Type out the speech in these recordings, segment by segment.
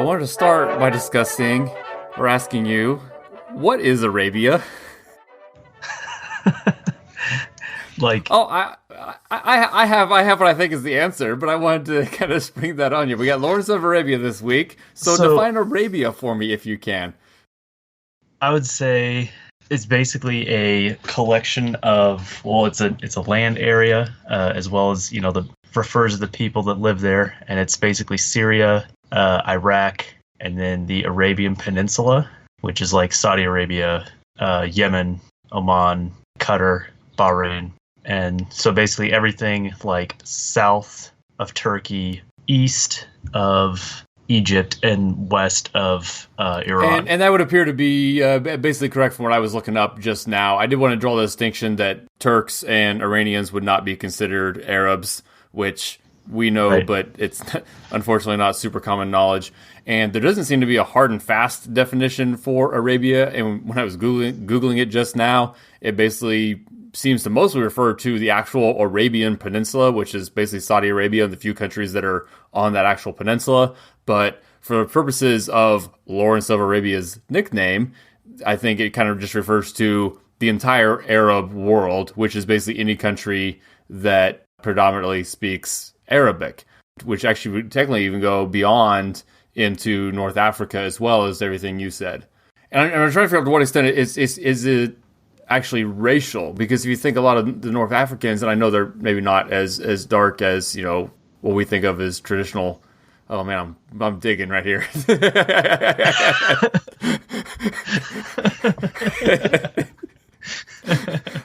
wanted to start by discussing, or asking you, what is Arabia? I have what I think is the answer, but I wanted to kind of spring that on you. We got Lawrence of Arabia this week, so define Arabia for me if you can. I would say it's basically a collection of, it's a land area, as well as, refers to the people that live there, and it's basically Syria, Iraq, and then the Arabian Peninsula, which is like Saudi Arabia, Yemen, Oman, Qatar, Bahrain. And so basically everything like south of Turkey, east of Egypt, and west of Iran. And that would appear to be basically correct from what I was looking up just now. I did want to draw the distinction that Turks and Iranians would not be considered Arabs, which we know, right, but it's unfortunately not super common knowledge. And there doesn't seem to be a hard and fast definition for Arabia. And when I was Googling it just now, it basically seems to mostly refer to the actual Arabian Peninsula, which is basically Saudi Arabia and the few countries that are on that actual peninsula. But for the purposes of Lawrence of Arabia's nickname, I think it kind of just refers to the entire Arab world, which is basically any country that predominantly speaks Arabic, which actually would technically even go beyond into North Africa as well as everything you said. And I'm trying to figure out to what extent is it actually racial, because if you think a lot of the North Africans, and I know they're maybe not as dark as what we think of as traditional. Oh man, I'm digging right here.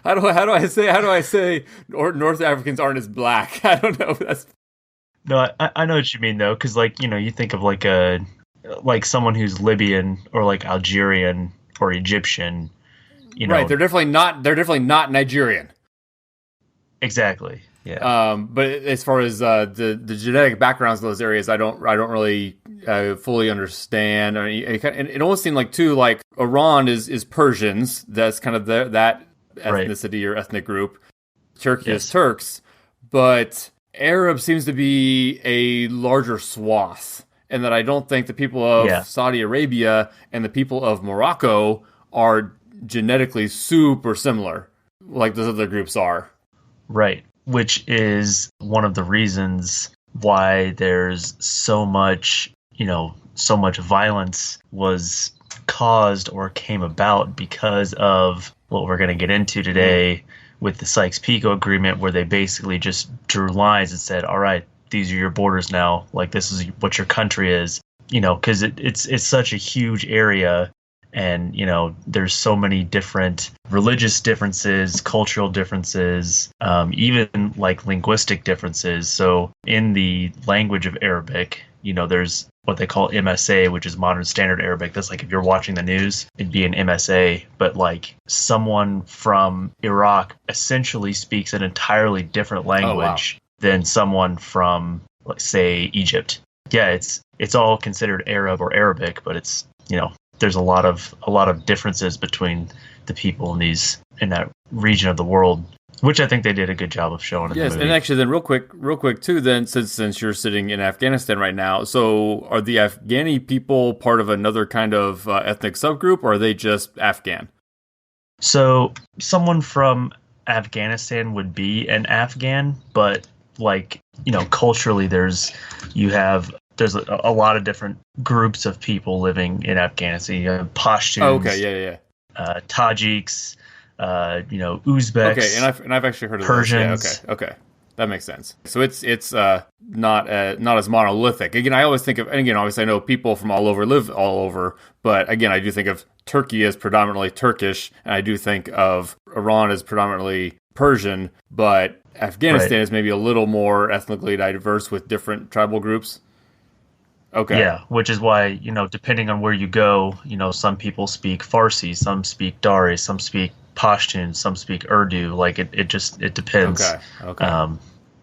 How do I say North Africans aren't as black? I don't know. No, I know what you mean though, because you think of like someone who's Libyan or like Algerian or Egyptian. Right, they're definitely not Nigerian. Exactly. Yeah. But as far as the genetic backgrounds of those areas, I don't really fully understand. I mean, it almost seemed like too, like Iran is Persians. That's kind of that ethnicity, right, or ethnic group. Turkey is Turks, but Arab seems to be a larger swath, and that I don't think the people of Saudi Arabia and the people of Morocco are genetically super similar like those other groups are. Right, which is one of the reasons why there's so much violence was caused or came about because of what we're going to get into today with the Sykes-Pico agreement, where they basically just drew lines and said, all right, these are your borders now, like this is what your country is, because it's such a huge area. And, there's so many different religious differences, cultural differences, even like linguistic differences. So in the language of Arabic, there's what they call MSA, which is Modern Standard Arabic. That's like if you're watching the news, it'd be an MSA. But like someone from Iraq essentially speaks an entirely different language than someone from, like, say, Egypt. Yeah, it's all considered Arab or Arabic, but it's, there's a lot of differences between the people in that region of the world, which I think they did a good job of showing in the movie. And actually, then real quick too, then since you're sitting in Afghanistan right now, so are the Afghani people part of another kind of ethnic subgroup, or are they just Afghan? So someone from Afghanistan would be an Afghan, but culturally, there's a lot of different groups of people living in Afghanistan. You have Pashtuns, Tajiks, Uzbeks. Okay, and I've actually heard of Persians. Those. Yeah, okay, that makes sense. So it's not as monolithic. Again, I always think of, and again, obviously I know people from all over live all over, but again, I do think of Turkey as predominantly Turkish, and I do think of Iran as predominantly Persian, but Afghanistan is maybe a little more ethnically diverse with different tribal groups. Okay. Yeah, which is why, depending on where you go, some people speak Farsi, some speak Dari, some speak Pashtun, some speak Urdu. Like it depends. Okay.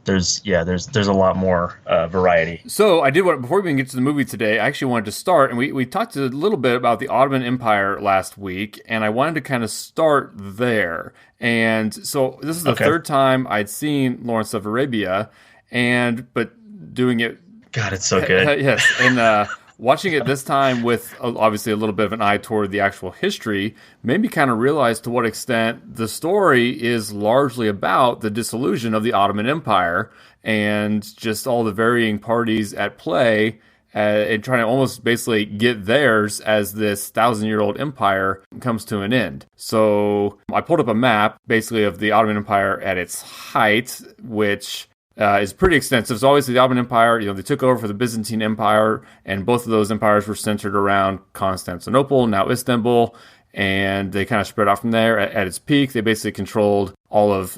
There's a lot more variety. So I did want, before we even get to the movie today, I actually wanted to start, and we talked a little bit about the Ottoman Empire last week, and I wanted to kind of start there. And so this is the third time I'd seen Lawrence of Arabia, but doing it. God, it's so good. Yes, and watching it this time with obviously a little bit of an eye toward the actual history made me kind of realize to what extent the story is largely about the dissolution of the Ottoman Empire and just all the varying parties at play and trying to almost basically get theirs as this 1,000-year-old empire comes to an end. So I pulled up a map basically of the Ottoman Empire at its height, which is pretty extensive. So obviously the Ottoman Empire, they took over for the Byzantine Empire, and both of those empires were centered around Constantinople, now Istanbul, and they kind of spread out from there. At its peak, they basically controlled all of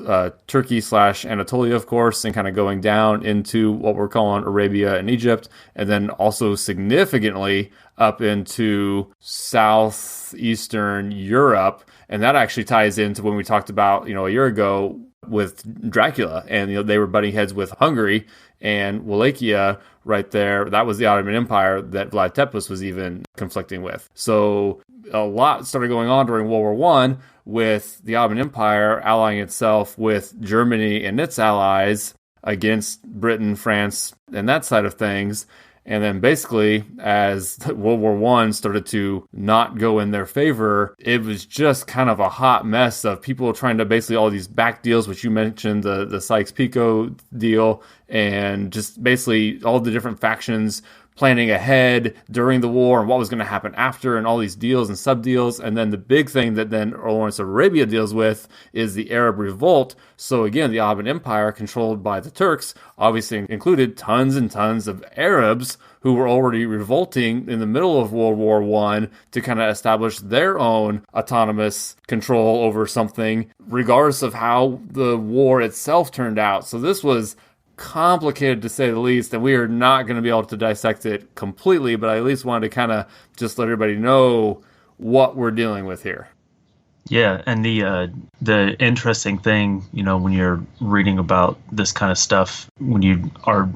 Turkey/Anatolia, of course, and kind of going down into what we're calling Arabia and Egypt, and then also significantly up into southeastern Europe. And that actually ties into when we talked about, a year ago with Dracula, and they were butting heads with Hungary and Wallachia right there. That was the Ottoman Empire that Vlad Tepes was even conflicting with. So a lot started going on during World War One with the Ottoman Empire allying itself with Germany and its allies against Britain, France, and that side of things. And then basically, as World War One started to not go in their favor, it was just kind of a hot mess of people trying to basically all these back deals, which you mentioned, the Sykes Pico deal, and just basically all the different factions planning ahead during the war and what was going to happen after, and all these deals and sub-deals. And then the big thing that then Lawrence of Arabia deals with is the Arab Revolt. So again, the Ottoman Empire, controlled by the Turks, obviously included tons and tons of Arabs who were already revolting in the middle of World War One to kind of establish their own autonomous control over something, regardless of how the war itself turned out. So this was complicated, to say the least, and we are not going to be able to dissect it completely, but I at least wanted to kind of just let everybody know what we're dealing with here. Yeah, and the interesting thing, when you're reading about this kind of stuff, when you are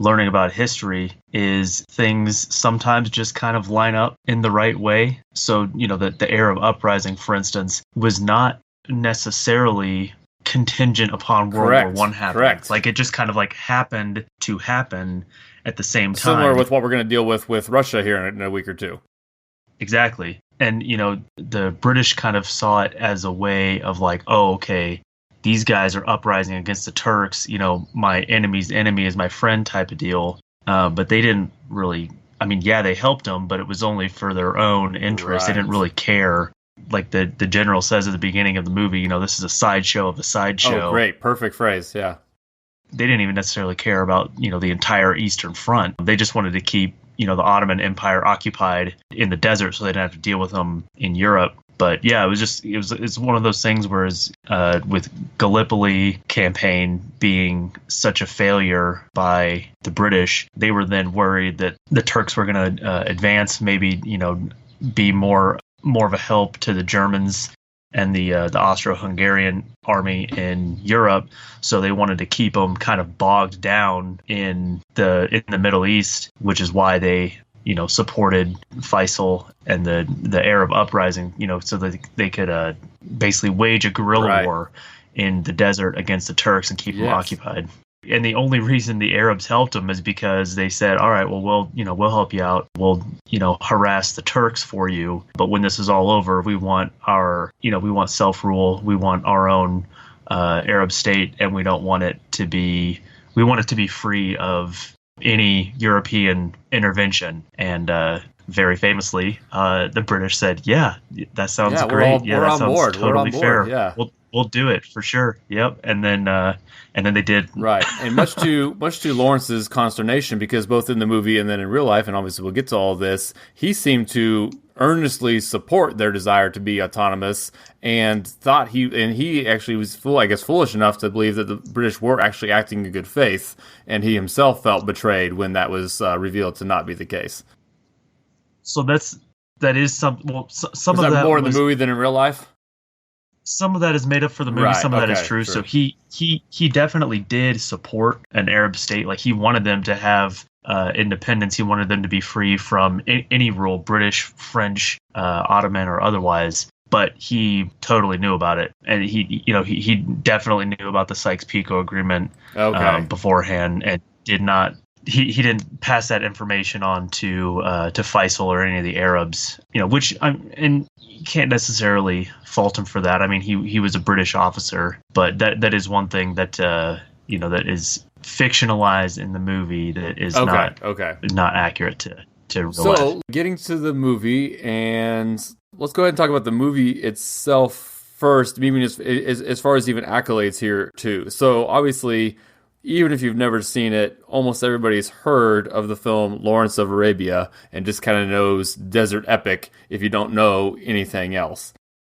learning about history, is things sometimes just kind of line up in the right way. So, the Arab uprising, for instance, was not necessarily contingent upon World War One happening. Correct. Like, it just kind of happened to happen at the same time. Similar with what we're going to deal with Russia here in a week or two. Exactly. And, the British kind of saw it as a way of okay, these guys are uprising against the Turks, my enemy's enemy is my friend type of deal. But they didn't really, they helped them, but it was only for their own interest. Right. They didn't really care. Like the general says at the beginning of the movie, this is a sideshow of a sideshow. Oh, great. Perfect phrase. Yeah. They didn't even necessarily care about, the entire Eastern Front. They just wanted to keep, the Ottoman Empire occupied in the desert so they didn't have to deal with them in Europe. But yeah, it's one of those things where with Gallipoli campaign being such a failure by the British, they were then worried that the Turks were going to advance, maybe, be more of a help to the Germans and the Austro-Hungarian army in Europe. So they wanted to keep them kind of bogged down in the Middle East, which is why they supported Faisal and the Arab uprising, so that they could basically wage a guerrilla war in the desert against the Turks and keep them occupied. And the only reason the Arabs helped them is because they said, all right, well, we'll help you out. We'll, harass the Turks for you. But when this is all over, we want we want self-rule. We want our own Arab state, and we want it to be free of any European intervention. And very famously, the British said, yeah, that sounds great. That sounds totally fair. Yeah. We'll do it for sure. Yep. And then they did. Right. And much to Lawrence's consternation, because both in the movie and then in real life, and obviously we'll get to all this, he seemed to earnestly support their desire to be autonomous, and he actually was foolish enough to believe that the British were actually acting in good faith, and he himself felt betrayed when that was revealed to not be the case. So that is some. Well, some is of that more in the movie than in real life. Some of that is made up for the movie. Right, some of that is true. Sure. So he definitely did support an Arab state. Like, he wanted them to have independence. He wanted them to be free from any rule, British, French, Ottoman, or otherwise. But he totally knew about it, and he definitely knew about the Sykes-Picot Agreement beforehand, and did not he didn't pass that information on to Faisal or any of the Arabs, which and you can't necessarily fault him for that. I mean, he was a British officer, but that is one thing that that is fictionalized in the movie that is not accurate to real life. So, getting to the movie, and let's go ahead and talk about the movie itself first, even as far as even accolades here, too. So, obviously, even if you've never seen it, almost everybody's heard of the film Lawrence of Arabia and just kind of knows desert epic if you don't know anything else.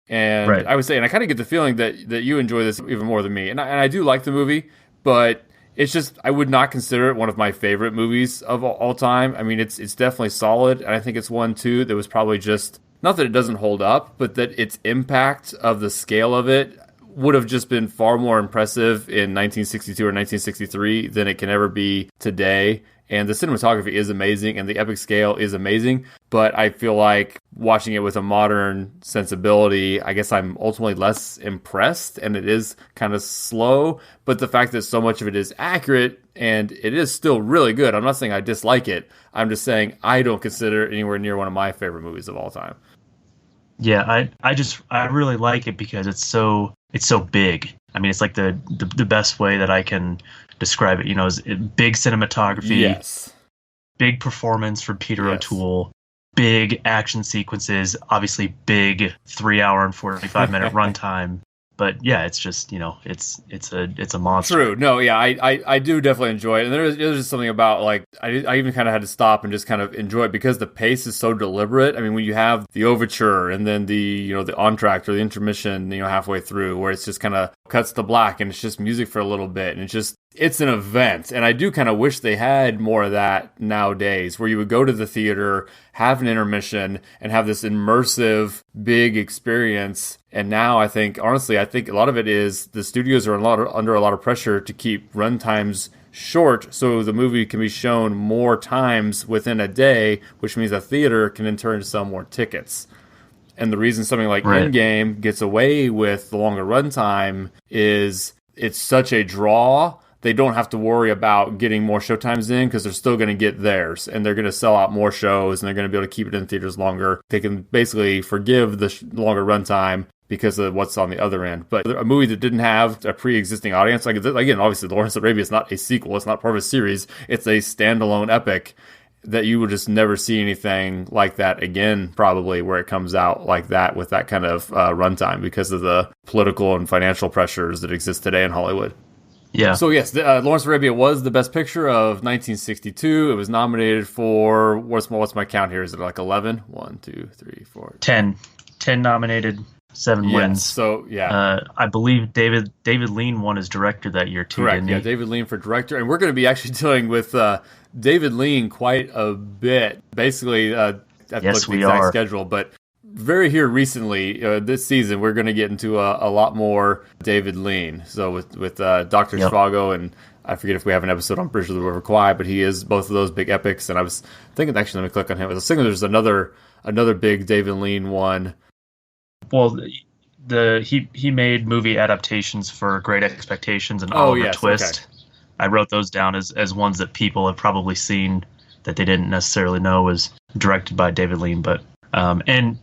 And right. I would say, and I kind of get the feeling that you enjoy this even more than me. And I do like the movie, but it's just, I would not consider it one of my favorite movies of all time. I mean, it's definitely solid, and I think it's one, too, that was probably just, not that it doesn't hold up, but that its impact of the scale of it would have just been far more impressive in 1962 or 1963 than it can ever be today. And the cinematography is amazing, and the epic scale is amazing, but I feel like watching it with a modern sensibility, I guess I'm ultimately less impressed, and it is kind of slow, but the fact that so much of it is accurate, and it is still really good. I'm not saying I dislike it, I'm just saying I don't consider it anywhere near one of my favorite movies of all time. Yeah, I really like it because it's so big. I mean, it's like the best way that I can describe it, is big cinematography, yes, big performance from Peter O'Toole, big action sequences, obviously big 3 hour and 45 minute runtime. But yeah, it's just, it's a monster. True. No, yeah, I do definitely enjoy it. And there's just something about, like, I even kind of had to stop and just kind of enjoy it because the pace is so deliberate. I mean, when you have the overture and then the entr'acte or the intermission, halfway through, where it's just kind of cuts to black and it's just music for a little bit, and it's an event. And I do kind of wish they had more of that nowadays, where you would go to the theater, have an intermission, and have this immersive, big experience. And now I think a lot of it is the studios are under a lot of pressure to keep runtimes short so the movie can be shown more times within a day, which means a theater can in turn sell more tickets. And the reason something like Endgame gets away with the longer runtime is it's such a draw. They don't have to worry about getting more showtimes in because they're still going to get theirs, and they're going to sell out more shows, and they're going to be able to keep it in theaters longer. They can basically forgive the longer runtime because of what's on the other end. But a movie that didn't have a pre-existing audience, like, again, obviously Lawrence of Arabia is not a sequel, it's not part of a series, it's a standalone epic that you will just never see anything like that again, probably, where it comes out like that with that kind of runtime because of the political and financial pressures that exist today in Hollywood. Yeah. So yes, Lawrence of Arabia was the best picture of 1962. It was nominated for, what's my count here? Is it like 11? 1, 2, 3, 4. 10 nominated, 7 wins. So yeah, I believe David Lean won as director that year too. Correct. Didn't Yeah, he? David Lean for director, and we're going to be actually dealing with David Lean quite a bit. Basically, I've looked at the exact schedule, but very here recently, this season, we're going to get into a lot more David Lean. So with Dr. Zhivago, and I forget if we have an episode on Bridge of the River Kwai, but he is both of those big epics. And I was thinking, actually, let me click on him. I was thinking there's another big David Lean one. Well, he made movie adaptations for Great Expectations and Oliver Twist. Okay. I wrote those down as ones that people have probably seen that they didn't necessarily know was directed by David Lean, but. And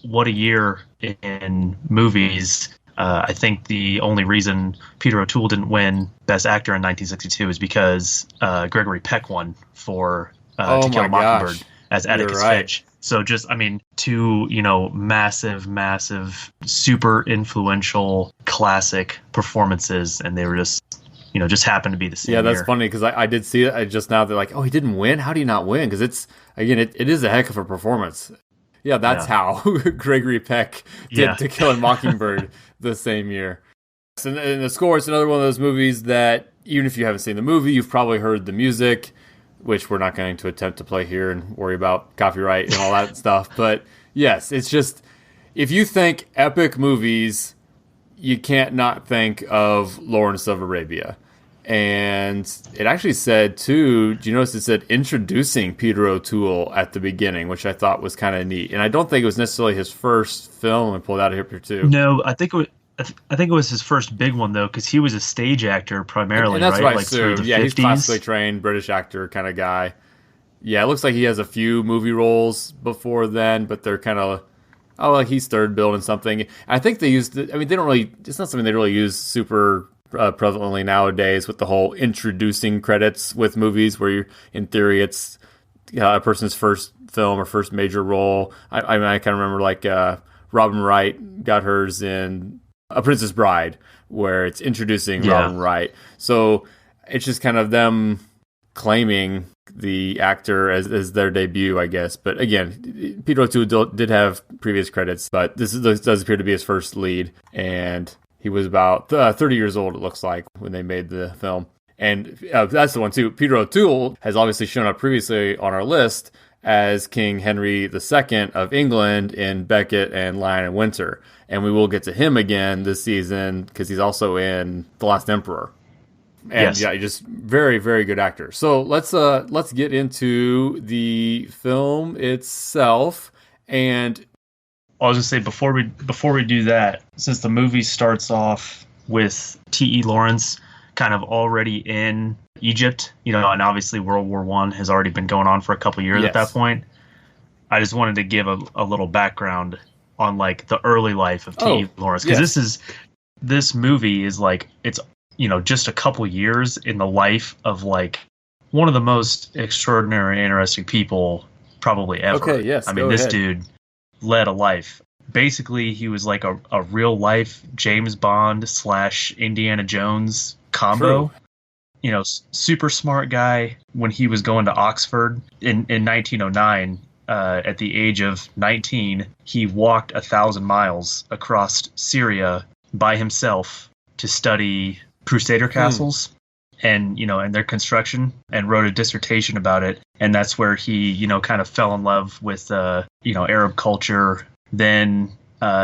what a year in movies. I think the only reason Peter O'Toole didn't win Best Actor in 1962 is because Gregory Peck won for To Kill a Mockingbird as Atticus Finch. So two, massive, super influential classic performances, and they were just happened to be the same year. Yeah, that's funny because I did see it just now. They're like, oh, he didn't win? How do you not win? Because it is a heck of a performance. Yeah, that's how Gregory Peck did To Kill a Mockingbird the same year. And The Score is another one of those movies that, even if you haven't seen the movie, you've probably heard the music, which we're not going to attempt to play here and worry about copyright and all that stuff. But yes, it's just, if you think epic movies, you can't not think of Lawrence of Arabia. And it actually said, too, do you notice it said introducing Peter O'Toole at the beginning, which I thought was kind of neat. And I don't think it was necessarily his first film. I pulled out of here, too. No, I think I think it was his first big one though, because he was a stage actor primarily, and that's right? what I Like through assumed. the Yeah, 50s. he's classically trained British actor kind of guy. Yeah, it looks like he has a few movie roles before then, but they're kind of like he's third billed in something. I think they used. I mean, they don't really. It's not something they really use super prevalently nowadays with the whole introducing credits with movies, where in theory it's a person's first film or first major role. I mean, I kind of remember like Robin Wright got hers in A Princess Bride, where it's introducing Robin Wright. So it's just kind of them claiming the actor as their debut, I guess. But again, Peter O'Toole did have previous credits, but this does appear to be his first lead, and he was about 30 years old, it looks like, when they made the film. And that's the one, too. Peter O'Toole has obviously shown up previously on our list as King Henry II of England in Beckett and Lion and Winter. And we will get to him again this season because he's also in The Last Emperor. And yeah, just very, very good actor. So let's get into the film itself. And I was gonna say before we do that, since the movie starts off with T.E. Lawrence kind of already in Egypt, and obviously World War I has already been going on for a couple years at that point. I just wanted to give a little background on like the early life of T.E. Lawrence, because this movie is like it's just a couple years in the life of like one of the most extraordinary, interesting people probably ever. Okay, yes. I mean, this dude led a life. Basically, he was like a real life James Bond / Indiana Jones combo. True. Super smart guy. When he was going to Oxford in 1909, at the age of 19, he walked 1,000 miles across Syria by himself to study Crusader castles and their construction, and wrote a dissertation about it. And that's where he kind of fell in love with Arab culture. Then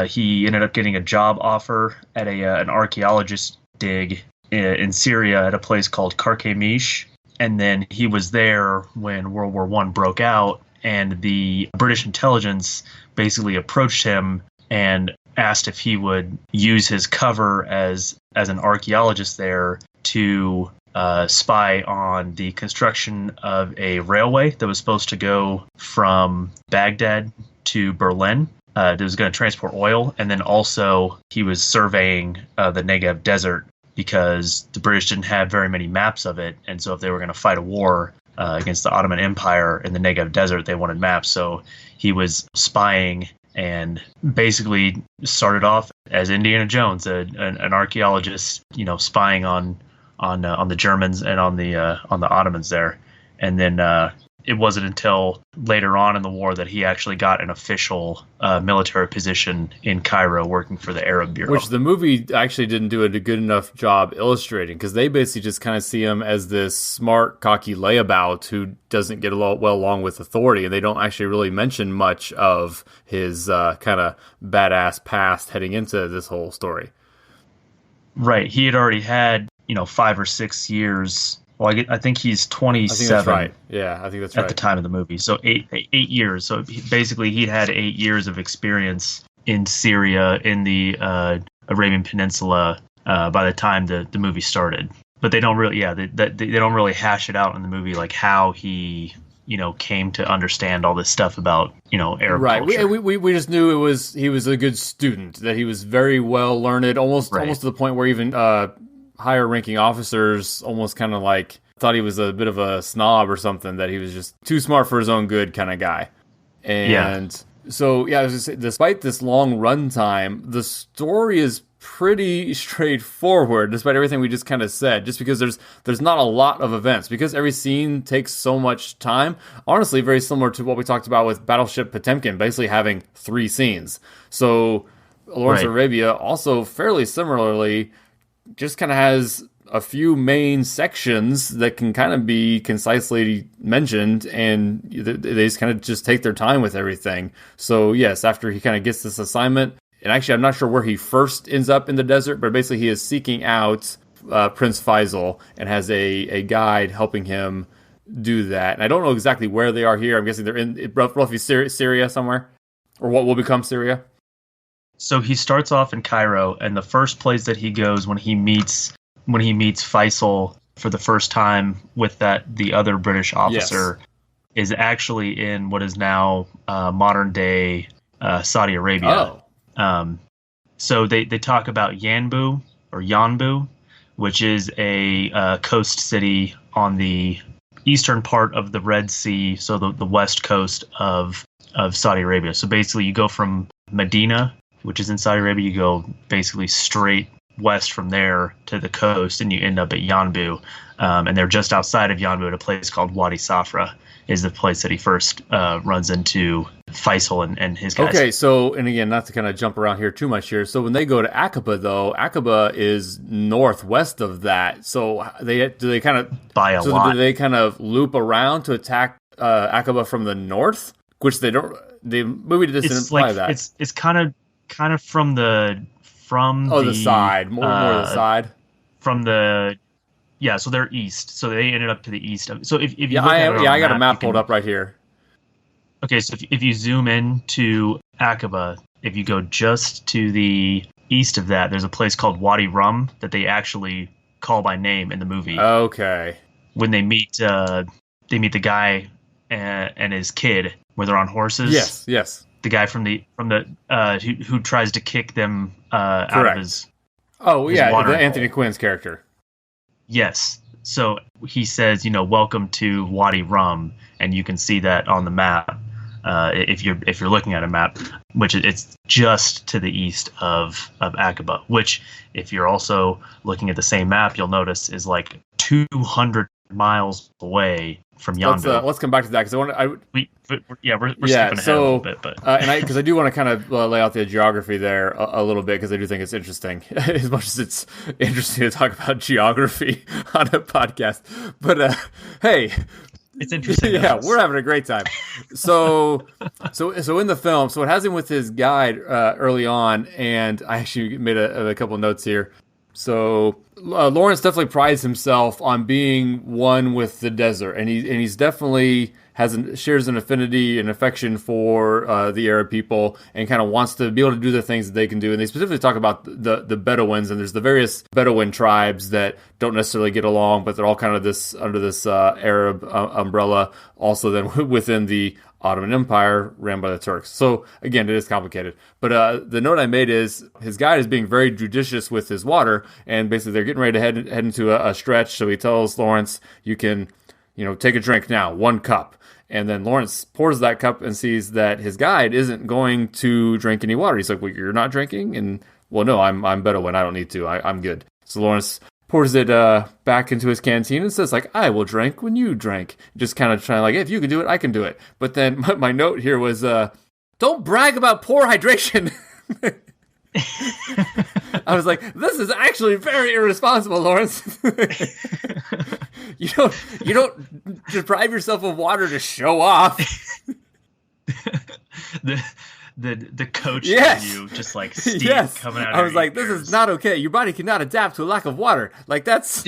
he ended up getting a job offer at an archaeologist dig in Syria at a place called Carchemish. And then he was there when World War I broke out, and the British intelligence basically approached him and asked if he would use his cover as an archaeologist there to spy on the construction of a railway that was supposed to go from Baghdad to Berlin. That was going to transport oil. And then also he was surveying the Negev desert, because the British didn't have very many maps of it. And so if they were going to fight a war against the Ottoman Empire in the Negev desert, they wanted maps. So he was spying and basically started off as Indiana Jones, an archaeologist, spying on the Germans and on the Ottomans there. And then it wasn't until later on in the war that he actually got an official military position in Cairo working for the Arab Bureau. Which the movie actually didn't do a good enough job illustrating, because they basically just kind of see him as this smart, cocky layabout who doesn't get well along with authority, and they don't actually really mention much of his kind of badass past heading into this whole story. Right. He had already had, 5 or 6 years. Well, I think he's 27. I think that's right. Yeah, I think that's right. At the time of the movie. So eight years. So basically he'd had 8 years of experience in Syria, in the Arabian Peninsula, by the time the movie started. But they don't really, they don't really hash it out in the movie, like how he, came to understand all this stuff about, Arab culture. Right. We just knew he was a good student, that he was very well learned, almost to the point where even higher ranking officers almost kind of like thought he was a bit of a snob or something, that he was just too smart for his own good kind of guy. And so, I was just saying, despite this long runtime, the story is pretty straightforward, despite everything we just kind of said, just because there's not a lot of events, because every scene takes so much time. Honestly, very similar to what we talked about with Battleship Potemkin, basically having 3 scenes. So Lawrence of Arabia also fairly similarly just kind of has a few main sections that can kind of be concisely mentioned, and they just kind of just take their time with everything. So yes, after he kind of gets this assignment, and actually I'm not sure where he first ends up in the desert, but basically he is seeking out Prince Faisal and has a guide helping him do that. And I don't know exactly where they are here. I'm guessing they're in roughly Syria somewhere, or what will become Syria. So he starts off in Cairo, and the first place that he goes when he meets Faisal for the first time with the other British officer is actually in what is now modern day Saudi Arabia. Oh. So they talk about Yanbu, which is a coast city on the eastern part of the Red Sea, so the west coast of Saudi Arabia. So basically, you go from Medina, which is in Saudi Arabia, you go basically straight west from there to the coast, and you end up at Yanbu. And they're just outside of Yanbu at a place called Wadi Safra, is the place that he first runs into Faisal and his guys. Okay, so, and again, not to kind of jump around here too much here. So when they go to Acaba, though, Acaba is northwest of that. So do they kind of by a lot? Do they kind of loop around to attack Acaba from the north, which they don't? The movie doesn't imply that. It's kind of from the side, more the side from the. Yeah, so they're east. So they ended up to the east of. So if you I got a map pulled up right here. Okay, so if you zoom in to Acaba, if you go just to the east of that, there's a place called Wadi Rum that they actually call by name in the movie. Okay. When they meet the guy and his kid, where they're on horses. Yes. The guy from the who tries to kick them out of his. Oh yeah, the Anthony Quinn's character. Yes. So he says, welcome to Wadi Rum, and you can see that on the map if you're looking at a map, which it's just to the east of Acaba, which if you're also looking at the same map, you'll notice is like 200 miles away from Yanbu. Let's come back to that because we're skipping ahead a little bit, but because I do want to kind of lay out the geography there a little bit because I do think it's interesting as much as it's interesting to talk about geography on a podcast. But hey, it's interesting. Yeah, we're having a great time. So in the film, so it has him with his guide early on, and I actually made a couple notes here. So Lawrence definitely prides himself on being one with the desert, and he's definitely shares an affinity and affection for the Arab people, and kind of wants to be able to do the things that they can do. And they specifically talk about the Bedouins, and there's the various Bedouin tribes that don't necessarily get along, but they're all kind of under this Arab umbrella. Also, then within the Ottoman Empire ran by the Turks. So again, it is complicated. But the note I made is his guide is being very judicious with his water, and basically they're getting ready to head into a stretch. So he tells Lawrence, "You can, take a drink now, 1 cup." And then Lawrence pours that cup and sees that his guide isn't going to drink any water. He's like, "Well, you're not drinking?" And, "Well, no, I'm Bedouin. I don't need to. I'm good." So Lawrence pours it back into his canteen and says, like, "I will drink when you drink." Just kind of trying like, hey, if you can do it, I can do it. But then my note here was, don't brag about poor hydration. I was like, this is actually very irresponsible, Lawrence. You don't deprive yourself of water to show off. The coach you just like steam coming out. I was like, this is not okay. Your body cannot adapt to a lack of water. Like that's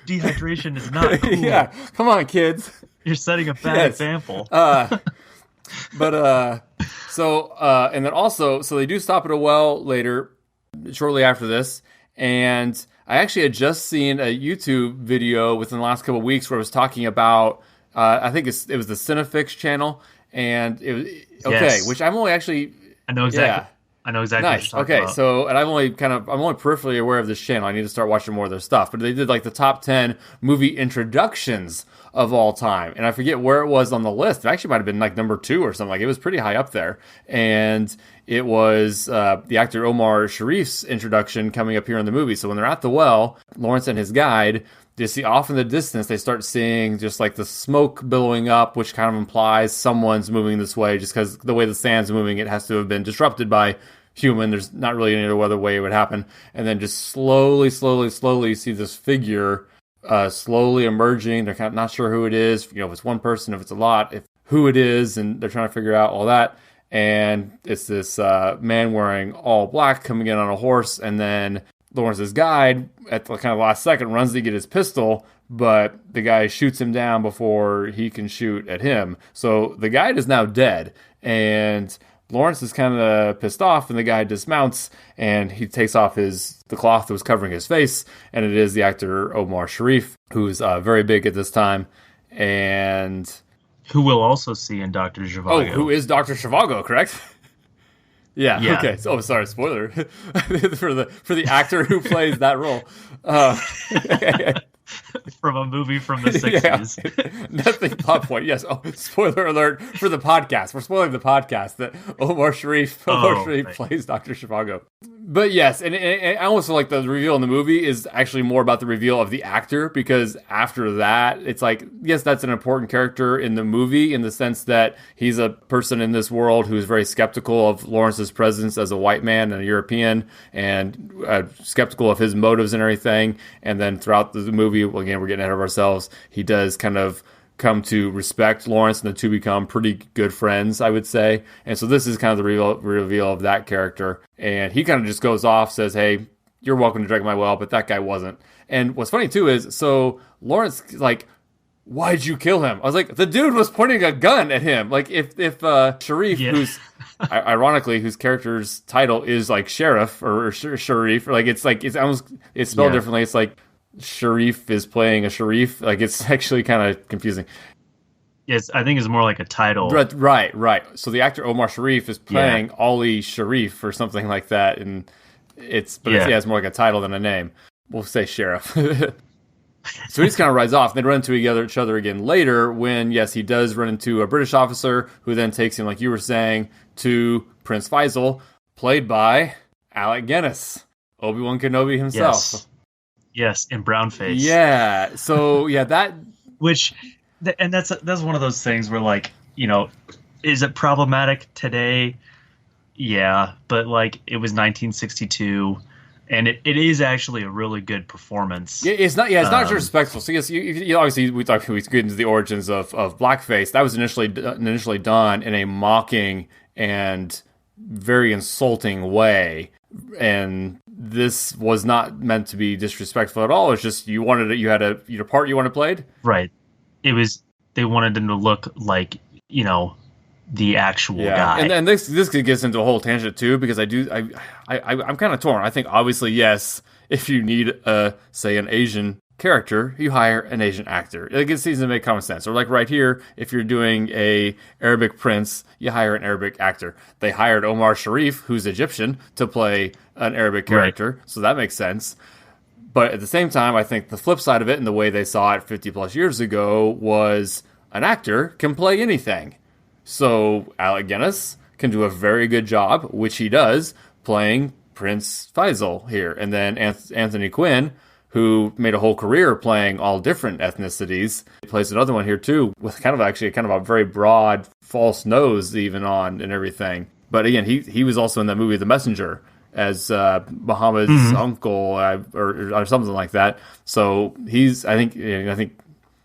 dehydration is not cool. Yeah, come on, kids. You're setting a bad example. And then also, so they do stop at a well later, shortly after this, and I actually had just seen a YouTube video within the last couple of weeks where it was talking about, I think it was the Cinefix channel, and it was which I'm only actually I know exactly. Yeah. I know exactly. Nice. What you're talking about. So, and I'm only peripherally aware of this channel. I need to start watching more of their stuff. But they did like the top 10 movie introductions of all time, and I forget where it was on the list. It actually might have been like number 2 or something. Like it was pretty high up there, and it was the actor Omar Sharif's introduction coming up here in the movie. So when they're at the well, Lawrence and his guide, you see off in the distance, they start seeing just like the smoke billowing up, which kind of implies someone's moving this way, just because the way the sand's moving, it has to have been disrupted by human. There's not really any other way it would happen. And then just slowly you see this figure slowly emerging. They're kind of not sure who it is, if it's one person, if it's a lot, who it is, and they're trying to figure out all that. And it's this man wearing all black coming in on a horse, and then Lawrence's guide, at the kind of last second, runs to get his pistol, but the guy shoots him down before he can shoot at him. So the guide is now dead, and Lawrence is kind of pissed off, and the guy dismounts, and he takes off the cloth that was covering his face, and it is the actor Omar Sharif, who's very big at this time, and who we'll also see in Dr. Zhivago. Oh, who is Dr. Zhivago, correct? Yeah. Okay. Oh, sorry. Spoiler for the actor who plays that role. From a movie from the 60s. Yeah. Nothing plot point. Yes. Oh, spoiler alert for the podcast. We're spoiling the podcast that Omar Sharif plays Dr. Zhivago. But yes, and I almost feel like the reveal in the movie is actually more about the reveal of the actor, because after that, it's like, yes, that's an important character in the movie in the sense that he's a person in this world who is very skeptical of Lawrence's presence as a white man and a European, and skeptical of his motives and everything. And then throughout the movie, again, we're getting ahead of ourselves, he does kind of come to respect Lawrence, and the two become pretty good friends, I would say. And so this is kind of the reveal of that character. And he kind of just goes off, says, hey, you're welcome to drink my well, but that guy wasn't. And what's funny too is, so Lawrence, like, why'd you kill him? I was like, the dude was pointing a gun at him. Like, if Sharif, who's ironically, whose character's title is like Sheriff or Sharif, or it's spelled differently. It's like Sharif is playing a Sharif. Like, it's actually kind of confusing. Yes, I think it's more like a title. Right. So the actor Omar Sharif is playing Ali Sharif or something like that, and it's more like a title than a name. We'll say Sheriff. So he just kind of rides off. They run into each other again later when, yes, he does run into a British officer who then takes him, like you were saying, to Prince Faisal, played by Alec Guinness, Obi-Wan Kenobi himself. Yes, in brown face. Yeah. So that, and that's one of those things where, like, you know, is it problematic today? Yeah, but like, it was 1962. And it is actually a really good performance. Yeah, it's not disrespectful. So yes, you obviously we get into the origins of blackface. That was initially done in a mocking and very insulting way, and this was not meant to be disrespectful at all. It's just you had your part you wanted played. Right. It was, they wanted him to look like, you know, the actual guy. And this gets into a whole tangent too, because I'm kind of torn. I think obviously, yes, if you need say an Asian character, you hire an Asian actor. Like, it seems to make common sense. Or like right here, if you're doing a Arabic prince, you hire an Arabic actor. They hired Omar Sharif, who's Egyptian, to play an Arabic character, right. So that makes sense. But at the same time, I think the flip side of it, and the way they saw it 50 plus years ago, was an actor can play anything. So Alec Guinness can do a very good job, which he does, playing Prince Faisal here. And then Anthony Quinn, who made a whole career playing all different ethnicities, plays another one here too, with kind of a very broad false nose even on and everything. But again, he was also in that movie The Messenger as Muhammad's uncle or something like that. So he's I think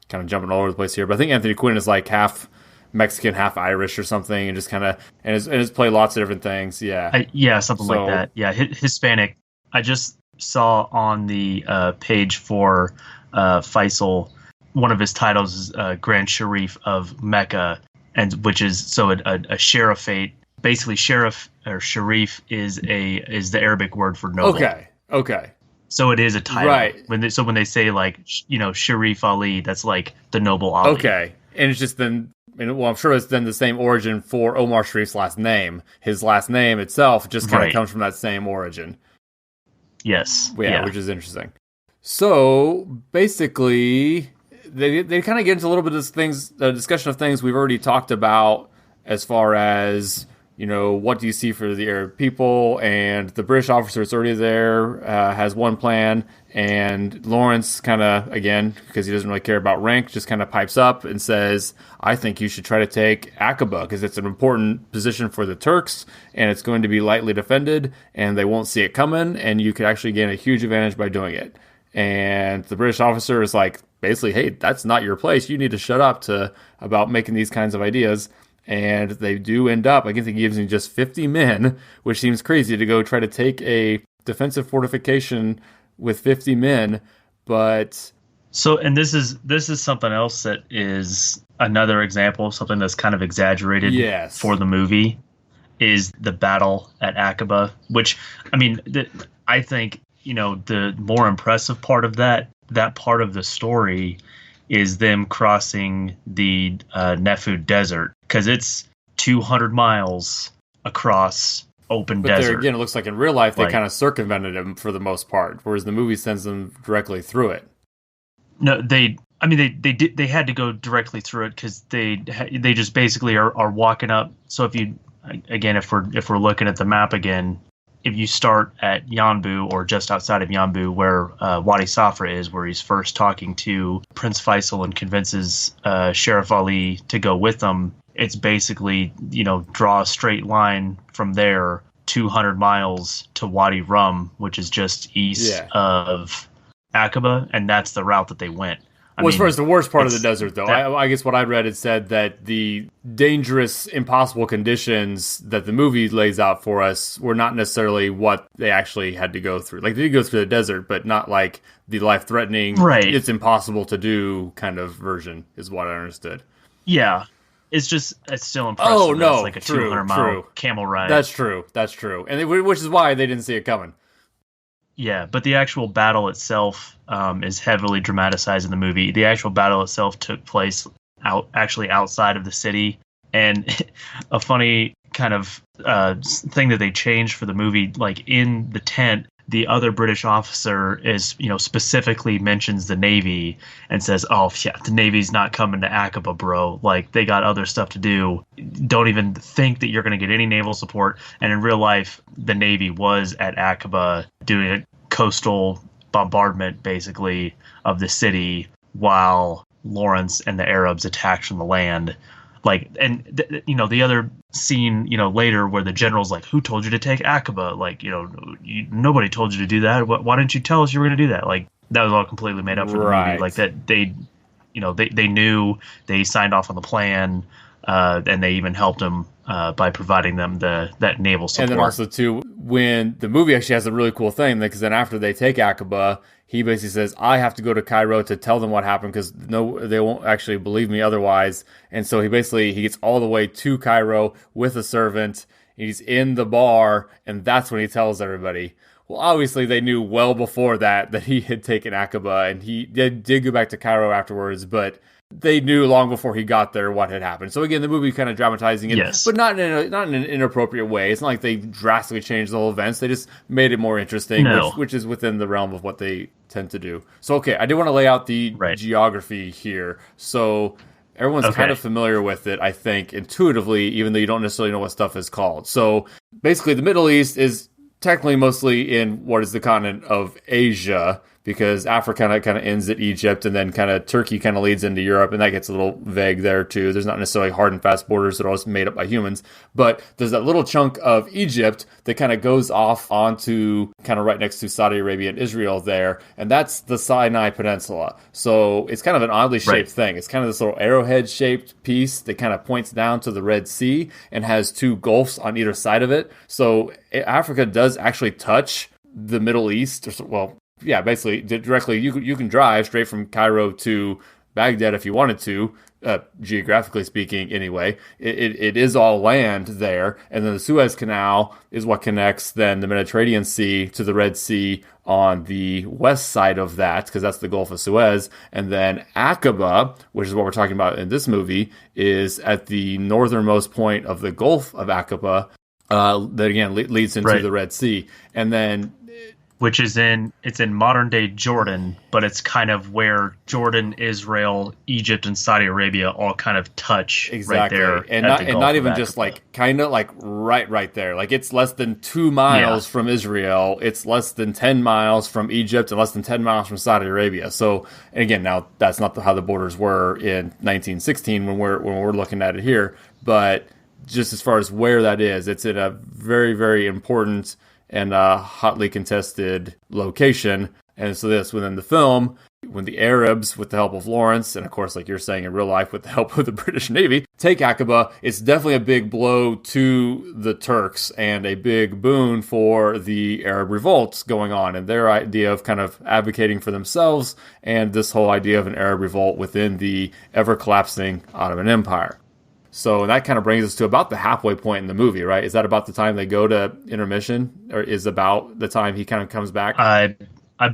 kind of jumping all over the place here, but I think Anthony Quinn is like half Mexican, half Irish or something, and just kind of and has played lots of different things. Yeah, something like that. Yeah, Hispanic. I just saw on the page for Faisal, one of his titles is Grand Sharif of Mecca, and which is so a sharifate. Basically, sheriff or sharif is the Arabic word for noble. Okay. So it is a title, right? When they say, like, you know, Sharif Ali, that's like the noble Ali. Okay, and it's just then. Well, I'm sure it's then the same origin for Omar Sharif's last name. His last name itself just kind of comes from that same origin. Yes. Yeah, which is interesting. So basically, they kind of get into a little bit of the discussion of things we've already talked about, as far as, you know, what do you see for the Arab people? And the British officer that's already there has one plan, and Lawrence kind of, again, because he doesn't really care about rank, just kind of pipes up and says, I think you should try to take Acaba, because it's an important position for the Turks, and it's going to be lightly defended, and they won't see it coming, and you could actually gain a huge advantage by doing it. And the British officer is like, basically, hey, that's not your place. You need to shut up about making these kinds of ideas. And they do end up, I guess he gives him just 50 men, which seems crazy to go try to take a defensive fortification with 50 men. But so, and this is something else that is another example of something that's kind of exaggerated for the movie. is the battle at Acaba, which, I mean, I think, the more impressive part of that part of the story is them crossing the Nephut Desert, because it's 200 miles across open but desert. There again, it looks like in real life they kind of circumvented him for the most part, whereas the movie sends them directly through it. No, they had to go directly through it because they just basically are walking up. So if we're looking at the map again, if you start at Yanbu or just outside of Yanbu, where Wadi Safra is, where he's first talking to Prince Faisal and convinces Sheriff Ali to go with them, it's basically, draw a straight line from there 200 miles to Wadi Rum, which is just east of Acaba, and that's the route that they went. As far as the worst part of the desert, though, I guess what I read, it said that the dangerous, impossible conditions that the movie lays out for us were not necessarily what they actually had to go through. Like, they did go through the desert, but not like the life-threatening, it's impossible to do kind of version, is what I understood. Yeah. It's still impressive. Oh, no. It's like a 200-mile camel ride. That's true. And which is why they didn't see it coming. Yeah, but the actual battle itself is heavily dramatized in the movie. The actual battle itself took place outside of the city, and a funny kind of thing that they changed for the movie, like in the tent, the other British officer is, specifically mentions the Navy and says, "Oh yeah, the Navy's not coming to Acaba, bro. Like, they got other stuff to do. Don't even think that you're going to get any naval support." And in real life, the Navy was at Acaba doing a coastal bombardment, basically, of the city while Lawrence and the Arabs attacked from the land. Like, and the other scene, later where the general's like, "Who told you to take Acaba? Like, nobody told you to do that. Why didn't you tell us you were going to do that?" Like, that was all completely made up for the movie. Like, that they knew, they signed off on the plan, and they even helped them by providing them that naval support. And then also too, when the movie actually has a really cool thing, because then after they take Acaba, he basically says, "I have to go to Cairo to tell them what happened, because they won't actually believe me otherwise." And so he gets all the way to Cairo with a servant. He's in the bar, and that's when he tells everybody. Well, obviously they knew well before that he had taken Acaba, and he did go back to Cairo afterwards, but they knew long before he got there what had happened. So again, the movie kind of dramatizing it, but not in an inappropriate way. It's not like they drastically changed the whole events. They just made it more interesting, which is within the realm of what they tend to do. So, okay, I did want to lay out the geography here. So everyone's kind of familiar with it, I think, intuitively, even though you don't necessarily know what stuff is called. So basically, the Middle East is technically mostly in what is the continent of Asia, because Africa kind of ends at Egypt, and then kind of Turkey kind of leads into Europe, and that gets a little vague there too. There's not necessarily hard and fast borders that are always made up by humans, but there's that little chunk of Egypt that kind of goes off onto kind of right next to Saudi Arabia and Israel there, and that's the Sinai Peninsula. So it's kind of an oddly shaped thing. It's kind of this little arrowhead-shaped piece that kind of points down to the Red Sea and has two gulfs on either side of it. So Africa does actually touch the Middle East, yeah, basically, directly, you can drive straight from Cairo to Baghdad if you wanted to, geographically speaking, anyway. It is all land there, and then the Suez Canal is what connects then the Mediterranean Sea to the Red Sea on the west side of that, because that's the Gulf of Suez, and then Acaba, which is what we're talking about in this movie, is at the northernmost point of the Gulf of Acaba, that again leads into the Red Sea, and then which is it's in modern day Jordan, but it's kind of where Jordan, Israel, Egypt, and Saudi Arabia all kind of touch right there. And not even just like kind of like right there. Like, it's less than 2 miles from Israel. It's less than 10 miles from Egypt and less than 10 miles from Saudi Arabia. So, and again, now that's not how the borders were in 1916 when we're looking at it here, but just as far as where that is, it's in a very, very important and a hotly contested location. And so this, within the film, when the Arabs, with the help of Lawrence, and of course, like you're saying in real life, with the help of the British Navy, take Acaba, it's definitely a big blow to the Turks and a big boon for the Arab revolts going on and their idea of kind of advocating for themselves, and this whole idea of an Arab revolt within the ever-collapsing Ottoman Empire. So that kind of brings us to about the halfway point in the movie, right? Is that about the time they go to intermission, or is about the time he kind of comes back? I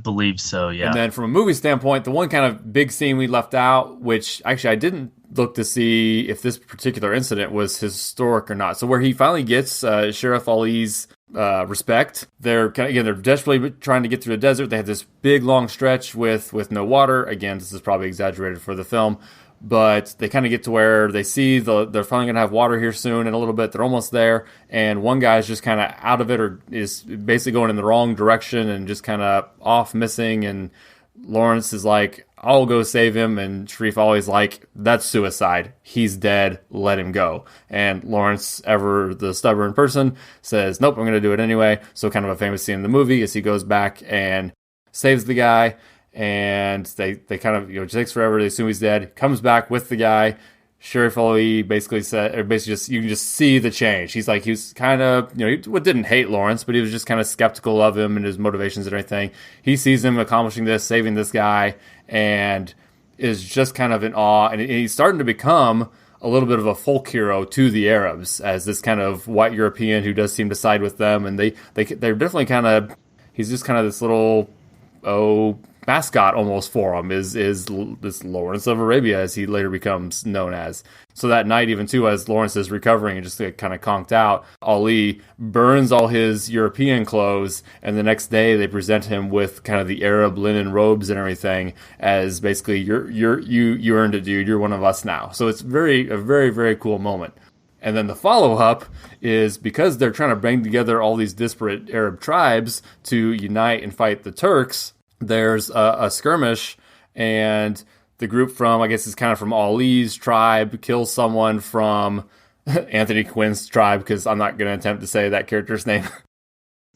believe so, yeah. And then from a movie standpoint, the one kind of big scene we left out, which actually I didn't look to see if this particular incident was historic or not. So where he finally gets Sheriff Ali's respect, they're desperately trying to get through the desert. They have this big long stretch with no water. Again, this is probably exaggerated for the film, but they kind of get to where they see they're finally going to have water here soon in a little bit. They're almost there, and one guy's just kind of out of it, or is basically going in the wrong direction and just kind of off missing. And Lawrence is like, I'll go save him, and Sharif always like, that's suicide. He's dead. Let him go. And Lawrence, ever the stubborn person, says, nope, I'm going to do it anyway. So kind of a famous scene in the movie is he goes back and saves the guy. And they kind of, it takes forever. They assume he's dead. Comes back with the guy. Sheriff Ali basically said, or basically just, you can just see the change. He's like, he was kind of, he didn't hate Lawrence, but he was just kind of skeptical of him and his motivations and everything. He sees him accomplishing this, saving this guy, and is just kind of in awe. And he's starting to become a little bit of a folk hero to the Arabs as this kind of white European who does seem to side with them. And they're definitely kind of, he's just kind of this little, mascot almost for him is this Lawrence of Arabia, as he later becomes known as. So that night, even too, as Lawrence is recovering and just kind of conked out, Ali burns all his European clothes, and the next day they present him with kind of the Arab linen robes and everything, as basically you earned it, dude. You're one of us now. So it's a very, very cool moment. And then the follow-up is, because they're trying to bring together all these disparate Arab tribes to unite and fight the Turks, there's a skirmish, and the group from, I guess it's kind of from Ali's tribe, kills someone from Anthony Quinn's tribe, because I'm not going to attempt to say that character's name.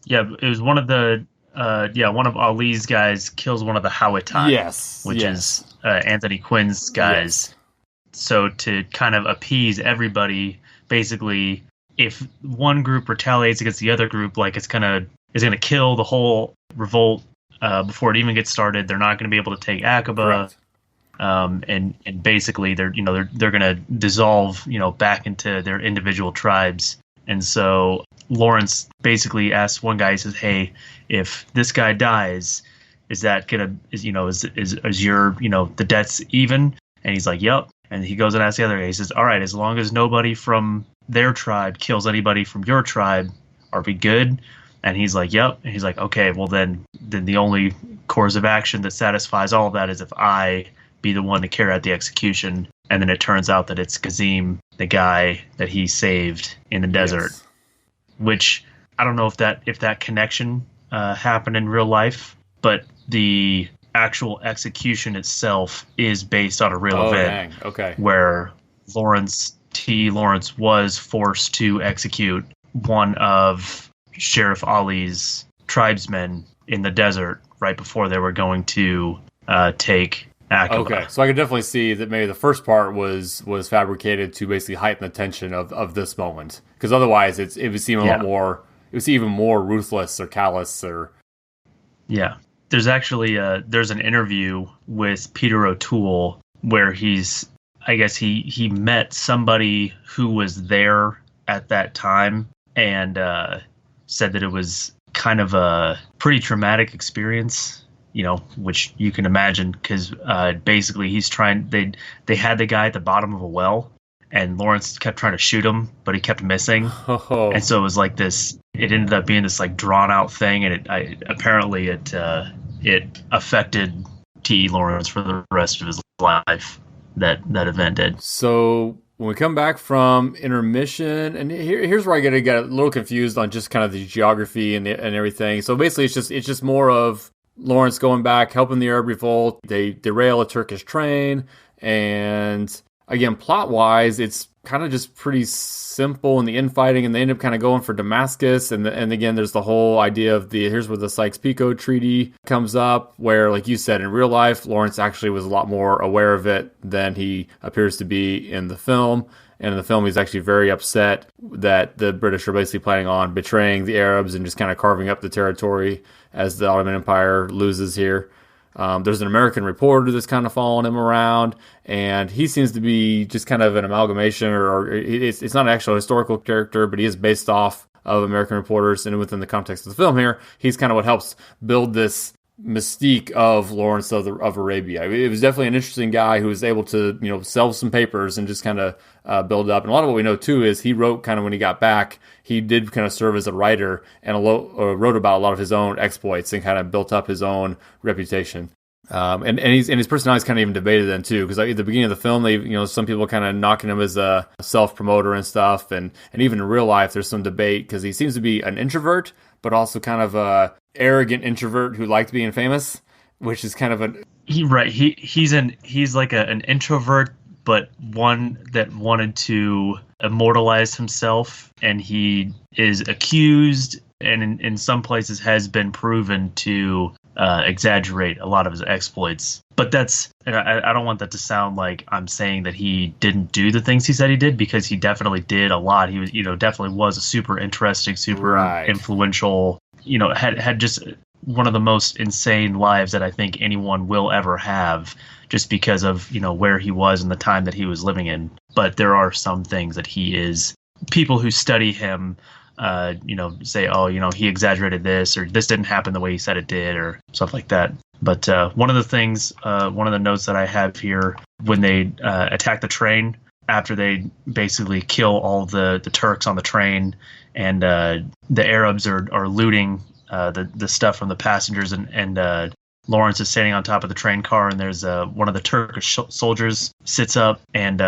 Yeah, it was one of one of Ali's guys kills one of the Hawattai. Yes. Which is Anthony Quinn's guys. Yes. So to kind of appease everybody, basically, if one group retaliates against the other group, like it's gonna kill the whole revolt before it even gets started. They're not going to be able to take Acaba, and basically they're going to dissolve back into their individual tribes. And so Lawrence basically asks one guy, he says, "Hey, if this guy dies, is that gonna is your the debts even?" And he's like, "Yep." And he goes and asks the other guy. He says, "All right, as long as nobody from their tribe kills anybody from your tribe, are we good?" And he's like, "Yep." And he's like, "Okay, well then the only course of action that satisfies all of that is if I be the one to carry out the execution." And then it turns out that it's Kazim, the guy that he saved in the desert. Yes. Which I don't know if that connection happened in real life, but the actual execution itself is based on a real event. Dang. Okay. Where Lawrence was forced to execute one of Sheriff Ali's tribesmen in the desert right before they were going to take Acaba. Okay, so I could definitely see that maybe the first part was fabricated to basically heighten the tension of this moment, because otherwise it would seem a lot more. It would seem even more ruthless or callous or. Yeah, there's actually there's an interview with Peter O'Toole where he met somebody who was there at that time and said that it was kind of a pretty traumatic experience, which you can imagine, because basically they had the guy at the bottom of a well, and Lawrence kept trying to shoot him, but he kept missing. Oh. And so it was like this, it ended up being this like drawn out thing, and apparently it affected T.E. Lawrence for the rest of his life, that event did. So when we come back from intermission, and here's where I get a little confused on just kind of the geography and everything. So basically, it's just more of Lawrence going back, helping the Arab Revolt. They derail a Turkish train, and again, plot-wise, it's kind of just pretty simple in the infighting, and they end up kind of going for Damascus, and again, there's the whole idea of here's where the Sykes-Picot Treaty comes up, where, like you said, in real life, Lawrence actually was a lot more aware of it than he appears to be in the film. And in the film, he's actually very upset that the British are basically planning on betraying the Arabs and just kind of carving up the territory as the Ottoman Empire loses here. There's an American reporter that's kind of following him around, and he seems to be just kind of an amalgamation, or it's not an actual historical character, but he is based off of American reporters, and within the context of the film here, he's kind of what helps build this mystique of Lawrence of Arabia. I mean, it was definitely an interesting guy who was able to, sell some papers and just kind of build up. And a lot of what we know too is he wrote kind of when he got back, he did kind of serve as a writer and wrote about a lot of his own exploits and kind of built up his own reputation. And his personality is kind of even debated then too, because at the beginning of the film, they, some people kind of knocking him as a self-promoter and stuff, and even in real life, there's some debate because he seems to be an introvert, but also kind of a arrogant introvert who liked being famous, which is kind of he's like an introvert, but one that wanted to immortalize himself, and he is accused, and in some places has been proven to exaggerate a lot of his exploits. But I don't want that to sound like I'm saying that he didn't do the things he said he did, because he definitely did a lot. He was, definitely was a super interesting, super influential, had just one of the most insane lives that I think anyone will ever have, just because of, where he was and the time that he was living in. But there are some things that people who study him say, oh, he exaggerated this, or this didn't happen the way he said it did, or stuff like that. But one of the notes that I have here, when they attack the train, after they basically kill all the Turks on the train, and the Arabs are looting the stuff from the passengers, and Lawrence is standing on top of the train car, and there's one of the Turkish soldiers sits up and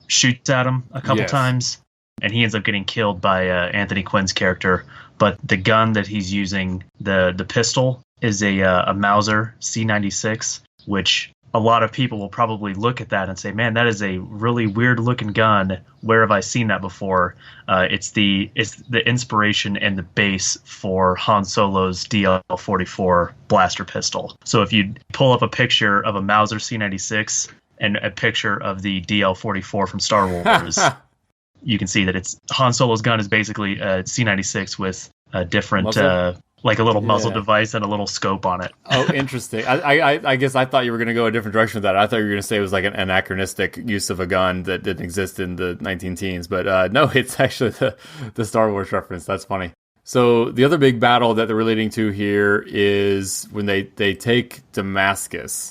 shoots at him a couple times. And he ends up getting killed by Anthony Quinn's character. But the gun that he's using, the pistol, is a Mauser C96, which a lot of people will probably look at that and say, man, that is a really weird looking gun. Where have I seen that before? It's the inspiration and the base for Han Solo's DL-44 blaster pistol. So if you pull up a picture of a Mauser C96 and a picture of the DL-44 from Star Wars, you can see that it's Han Solo's gun is basically a C96 with a different, like a little muzzle device and a little scope on it. Oh, interesting. I guess I thought you were going to go a different direction with that. I thought you were going to say it was like an anachronistic use of a gun that didn't exist in the 19-teens. But no, it's actually the Star Wars reference. That's funny. So the other big battle that they're relating to here is when they take Damascus.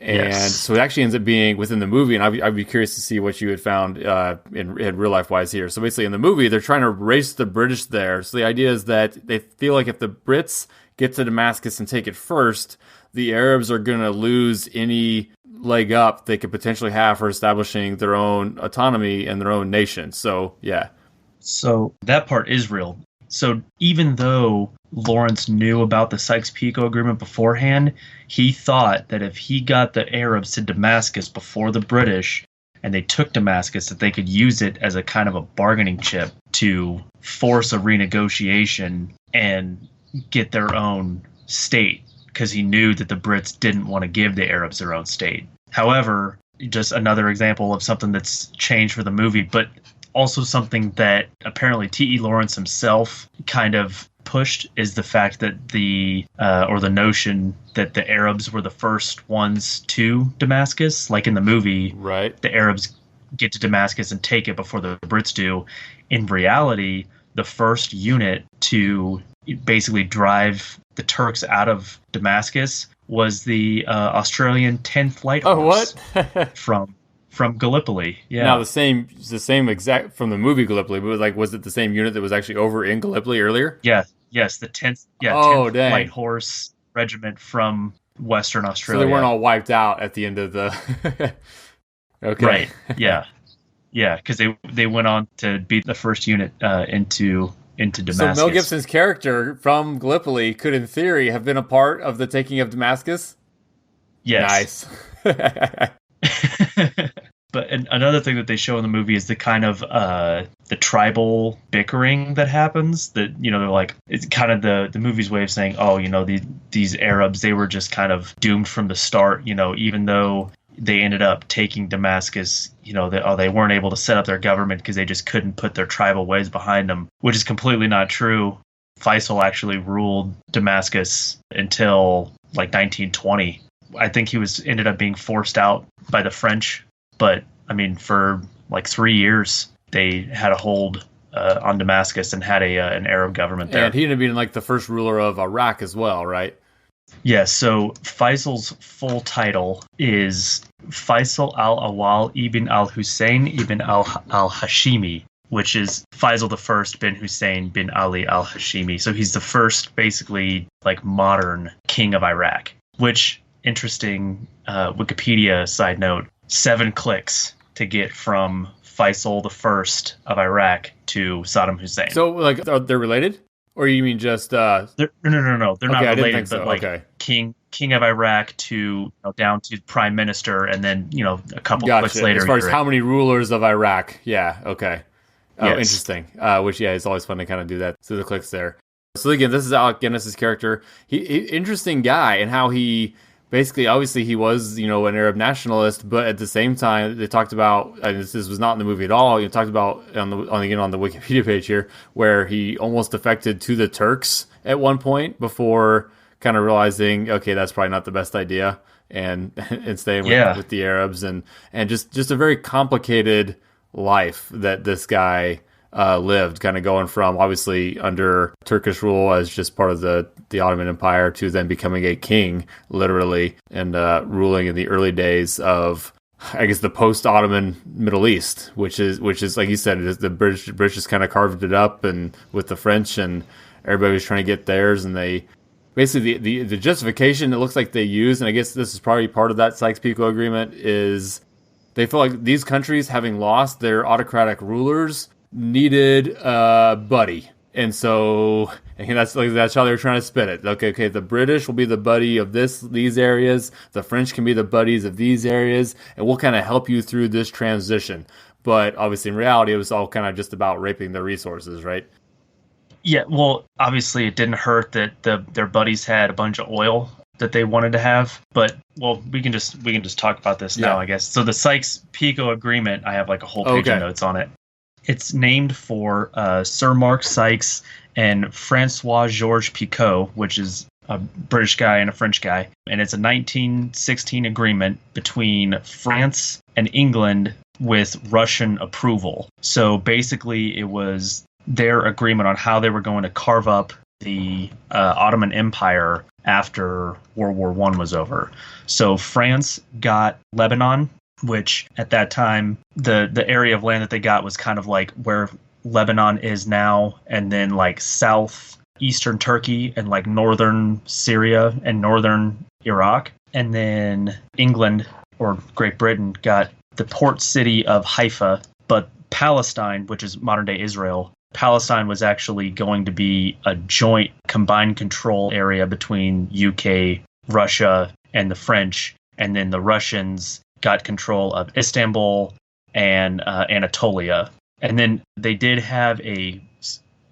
And so it actually ends up being within the movie, and I'd be curious to see what you had found in real life wise here. So basically in the movie, they're trying to race the British there. So the idea is that they feel like if the Brits get to Damascus and take it first, the Arabs are going to lose any leg up they could potentially have for establishing their own autonomy and their own nation. So, yeah. So that part is real. So even though Lawrence knew about the Sykes-Picot agreement beforehand, he thought that if he got the Arabs to Damascus before the British, and they took Damascus, that they could use it as a kind of a bargaining chip to force a renegotiation and get their own state, because he knew that the Brits didn't want to give the Arabs their own state. However, just another example of something that's changed for the movie, but also something that apparently T.E. Lawrence himself kind of pushed, is the fact that the notion that the Arabs were the first ones to Damascus. Like in the movie, right, the Arabs get to Damascus and take it before the Brits do. In reality, the first unit to basically drive the Turks out of Damascus was the Australian 10th Light Horse. Oh, what? From Gallipoli. Yeah. Now the same exact from the movie Gallipoli, but was it the same unit that was actually over in Gallipoli earlier? Yeah. Yes, the 10th. Yeah. Oh, 10th dang. Light Horse Regiment from Western Australia. So they weren't all wiped out at the end of the. Okay. Right. Yeah. Yeah, because they went on to be the first unit into Damascus. So Mel Gibson's character from Gallipoli could, in theory, have been a part of the taking of Damascus? Yes. Nice. But another thing that they show in the movie is the kind of the tribal bickering that happens. That they're like, it's kind of the movie's way of saying, oh, these Arabs, they were just kind of doomed from the start. Even though they ended up taking Damascus, they weren't able to set up their government because they just couldn't put their tribal ways behind them, which is completely not true. Faisal actually ruled Damascus until 1920. I think he ended up being forced out by the French. But I mean, for like 3 years, they had a hold on Damascus and had an Arab government there. And he ended up being like the first ruler of Iraq as well, right? Yeah, so Faisal's full title is Faisal al-Awwal ibn al-Hussein ibn al-Hashimi, which is Faisal I bin Hussein bin Ali al-Hashimi. So he's the first, basically, like, modern king of Iraq, which, interesting Wikipedia side note, 7 clicks to get from Faisal I of Iraq to Saddam Hussein. So, like, are they related? Or you mean just... No. They're not related, but like okay. king of Iraq to down to prime minister, and then a couple clicks later. As far as how many rulers of Iraq, yeah, okay. Oh, yes. Interesting. Which it's always fun to kind of do that. So the clicks there. So again, this is Alec Guinness's character. He interesting guy, and how he basically, obviously, he was an Arab nationalist, but at the same time, they talked about, and this was not in the movie at all. You talked about on the Wikipedia page here, where he almost defected to the Turks at one point before kind of realizing, okay, that's probably not the best idea, and staying with the Arabs, and just a very complicated life that this guy lived, kind of going from obviously under Turkish rule as just part of the Ottoman Empire to then becoming a king, literally, and ruling in the early days of, I guess, the post-Ottoman Middle East, which is like you said, the British just kind of carved it up, and with the French, and everybody was trying to get theirs, and they basically the justification it looks like they use, and I guess this is probably part of that Sykes-Picot agreement, is they feel like these countries, having lost their autocratic rulers, needed a buddy. And so that's how they were trying to spin it. Okay, the British will be the buddy of these areas, the French can be the buddies of these areas, and we'll kind of help you through this transition. But obviously in reality, it was all kind of just about raping the resources, right? Yeah, well, obviously it didn't hurt that their buddies had a bunch of oil that they wanted to have, but we can just talk about this now, I guess. So the Sykes-Picot agreement, I have like a whole page of notes on it. It's named for Sir Mark Sykes and Francois Georges Picot, which is a British guy and a French guy, and it's a 1916 agreement between France and England with Russian approval. So basically, it was their agreement on how they were going to carve up the Ottoman Empire after World War I was over. So France got Lebanon, which at that time, the area of land that they got was kind of like where Lebanon is now, and then like southeastern Turkey and like northern Syria and northern Iraq. And then England, or Great Britain, got the port city of Haifa, but Palestine, which is modern-day Israel, Palestine was actually going to be a joint combined control area between UK, Russia, and the French, and then the Russians got control of Istanbul and Anatolia. And then they did have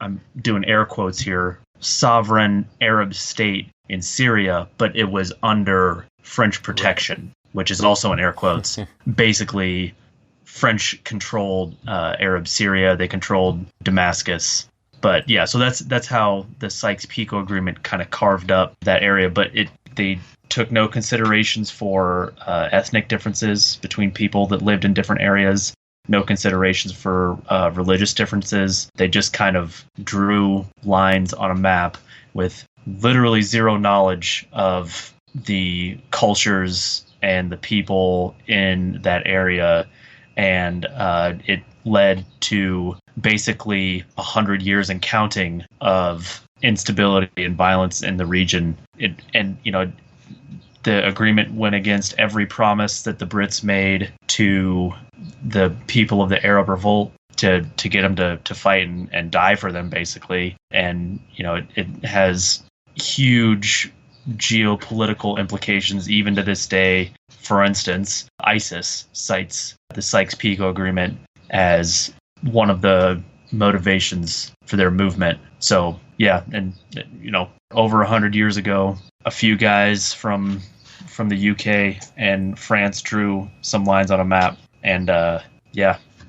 I'm doing air quotes here, sovereign Arab state in Syria, but it was under French protection, which is also in air quotes. Basically, French controlled Arab Syria. They controlled Damascus. But yeah, so that's how the Sykes-Picot agreement kind of carved up that area. But they took no considerations for ethnic differences between people that lived in different areas, no considerations for religious differences. They just kind of drew lines on a map with literally zero knowledge of the cultures and the people in that area. And it led to basically 100 years and counting of instability and violence in the region. The agreement went against every promise that the Brits made to the people of the Arab Revolt to get them to fight and die for them, basically. And, it has huge geopolitical implications even to this day. For instance, ISIS cites the Sykes-Picot agreement as one of the motivations for their movement. So, yeah, and, over 100 years ago, a few guys from the UK and France drew some lines on a map, and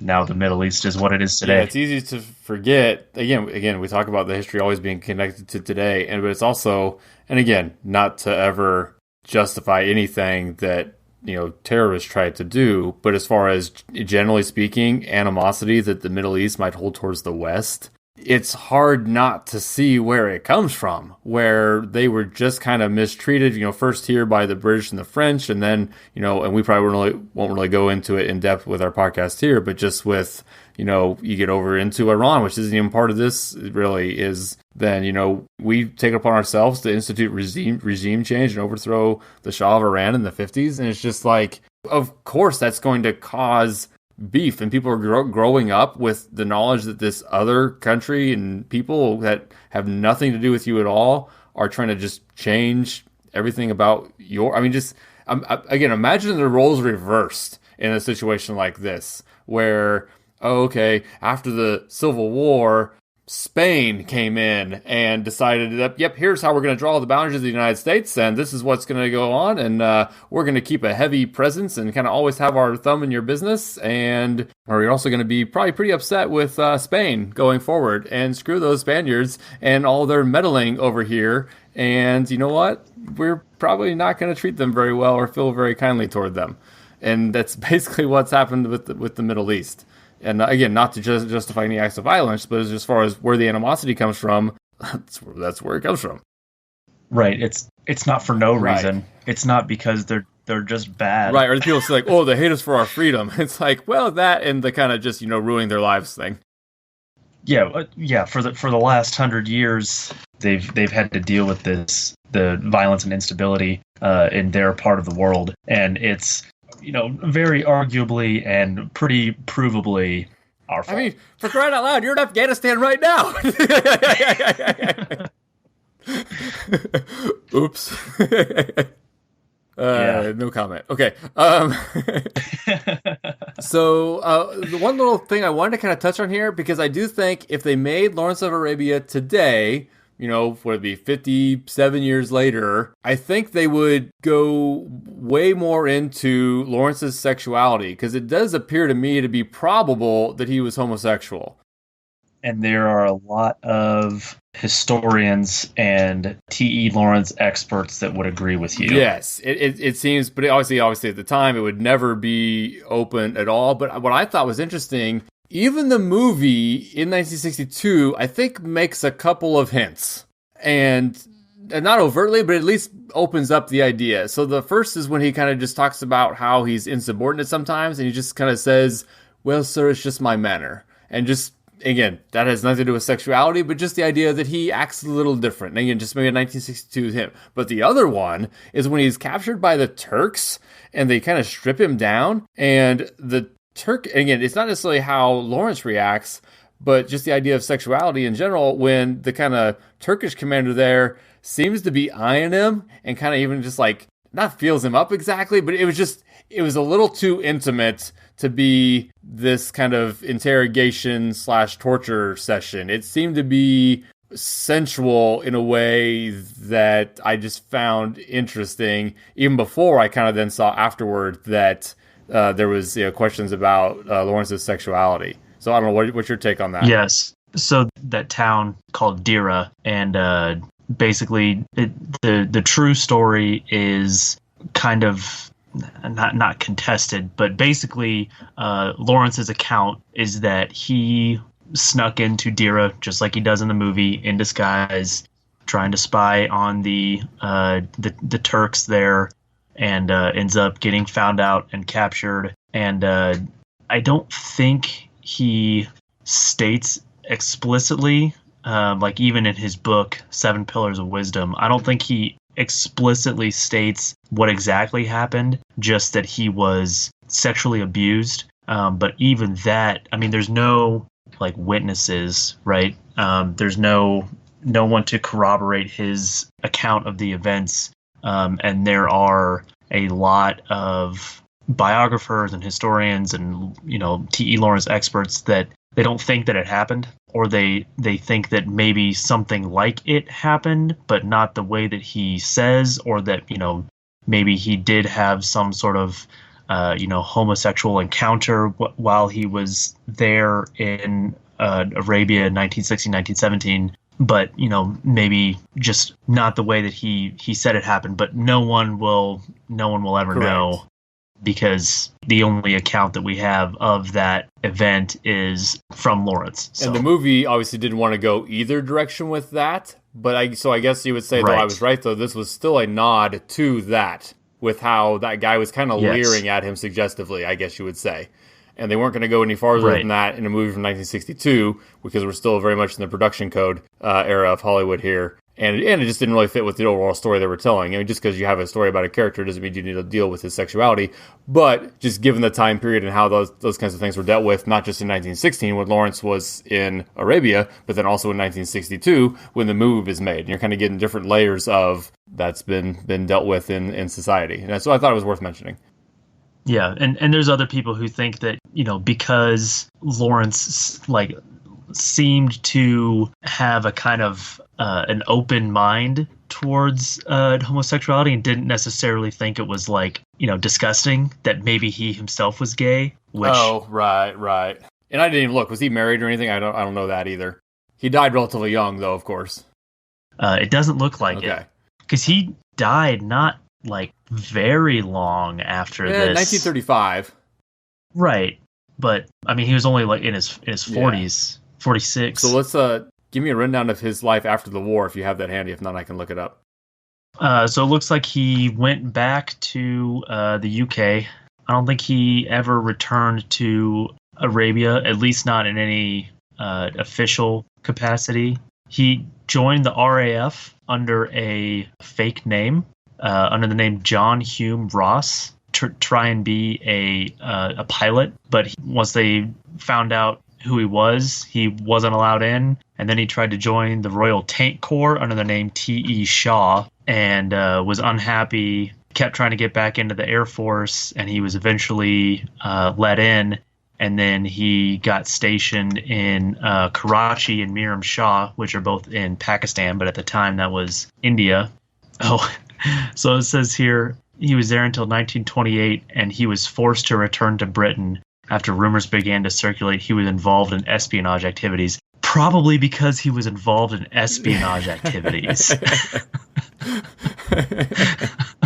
now the Middle East is what it is today. Yeah, it's easy to forget. Again, we talk about the history always being connected to today, but it's also, and again, not to ever justify anything that, terrorists tried to do. But as far as generally speaking, animosity that the Middle East might hold towards the West, it's hard not to see where it comes from, where they were just kind of mistreated, first here by the British and the French, and then, and we probably won't really go into it in depth with our podcast here, but just with, you get over into Iran, which isn't even part of this, it really is, then, we take it upon ourselves to institute regime change and overthrow the Shah of Iran in the 50s. And it's just like, of course, that's going to cause beef, and people are growing up with the knowledge that this other country and people that have nothing to do with you at all are trying to just change everything about again, imagine the roles reversed in a situation like this, where, after the Civil War, Spain came in and decided that, yep, here's how we're going to draw the boundaries of the United States, and this is what's going to go on, and we're going to keep a heavy presence and kind of always have our thumb in your business, or you're also going to be probably pretty upset with Spain going forward, and screw those Spaniards and all their meddling over here, and you know what? We're probably not going to treat them very well or feel very kindly toward them. And that's basically what's happened with the Middle East. And again, not to justify any acts of violence, but as far as where the animosity comes from, that's where it comes from. Right. It's not for no reason. Right. It's not because they're just bad. Right. Or the people say like, oh, they hate us for our freedom. It's like, well, that and the kind of just, ruining their lives thing. Yeah. Yeah. For the last 100 years, they've had to deal with the violence and instability in their part of the world, and it's, very arguably and pretty provably our fault. I mean, for crying out loud, you're in Afghanistan right now. Oops. No comment. Okay. So the one little thing I wanted to kind of touch on here, because I do think if they made Lawrence of Arabia today, would it be 57 years later, I think they would go way more into Lawrence's sexuality, because it does appear to me to be probable that he was homosexual. And there are a lot of historians and T.E. Lawrence experts that would agree with you. Yes, it seems, but obviously at the time, it would never be open at all. But what I thought was interesting, even the movie in 1962, I think, makes a couple of hints. And not overtly, but at least opens up the idea. So the first is when he kind of just talks about how he's insubordinate sometimes, and he just kind of says, well, sir, it's just my manner. And just, again, that has nothing to do with sexuality, but just the idea that he acts a little different. And again, just maybe 1962 with him. But the other one is when he's captured by the Turks, and they kind of strip him down, and the Turk, again, it's not necessarily how Lawrence reacts, but just the idea of sexuality in general, when the kind of Turkish commander there seems to be eyeing him and kind of even just like, not feels him up exactly, but it was a little too intimate to be this kind of interrogation / torture session. It seemed to be sensual in a way that I just found interesting, even before I kind of then saw afterward that there was questions about Lawrence's sexuality. So I don't know, what's your take on that? Yes. So that town called Dira, and basically the true story is kind of not contested, but basically Lawrence's account is that he snuck into Dira, just like he does in the movie, in disguise, trying to spy on the Turks there, and ends up getting found out and captured. And I don't think he states explicitly, like even in his book, 7 Pillars of Wisdom, I don't think he explicitly states what exactly happened, just that he was sexually abused. But even that, I mean, there's no like witnesses, right? There's no one to corroborate his account of the events. And there are a lot of biographers and historians and, T.E. Lawrence experts that they don't think that it happened, or they think that maybe something like it happened, but not the way that he says, or that, maybe he did have some sort of, homosexual encounter while he was there in Arabia in 1916, 1917. but maybe just not the way that he said it happened. But no one will ever Correct. know, because the only account that we have of that event is from Lawrence. So. And the movie obviously didn't want to go either direction with that, but I guess you would say, though I was right, though, this was still a nod to that, with how that guy was kind of leering at him suggestively, I guess you would say. And they weren't going to go any farther than that in a movie from 1962, because we're still very much in the production code era of Hollywood here. And it just didn't really fit with the overall story they were telling. I mean, just because you have a story about a character doesn't mean you need to deal with his sexuality. But just given the time period and how those kinds of things were dealt with, not just in 1916 when Lawrence was in Arabia, but then also in 1962 when the move is made. And you're kind of getting different layers of that's been dealt with in society. And so I thought it was worth mentioning. Yeah, and there's other people who think that, because Lawrence seemed to have a kind of an open mind towards homosexuality and didn't necessarily think it was disgusting, that maybe he himself was gay. Which... Oh, right. And I didn't even look. Was he married or anything? I don't know that either. He died relatively young, though, of course. It doesn't look like it. Because he died not very long after this. 1935. Right. But I mean, he was only in his 40s, 46. So let's give me a rundown of his life after the war, if you have that handy. If not, I can look it up. So it looks like he went back to the UK. I don't think he ever returned to Arabia, at least not in any official capacity. He joined the RAF under a fake name, under the name John Hume Ross, to try and be a pilot. But once they found out who he wasn't allowed in. And then he tried to join the Royal Tank Corps under the name T.E. Shaw, and was unhappy, kept trying to get back into the Air Force, and he was eventually let in. And then he got stationed in Karachi and Miram Shah, which are both in Pakistan, but at the time that was India. Oh, so it says here, he was there until 1928, and he was forced to return to Britain after rumors began to circulate he was involved in espionage activities. Probably because he was involved in espionage activities.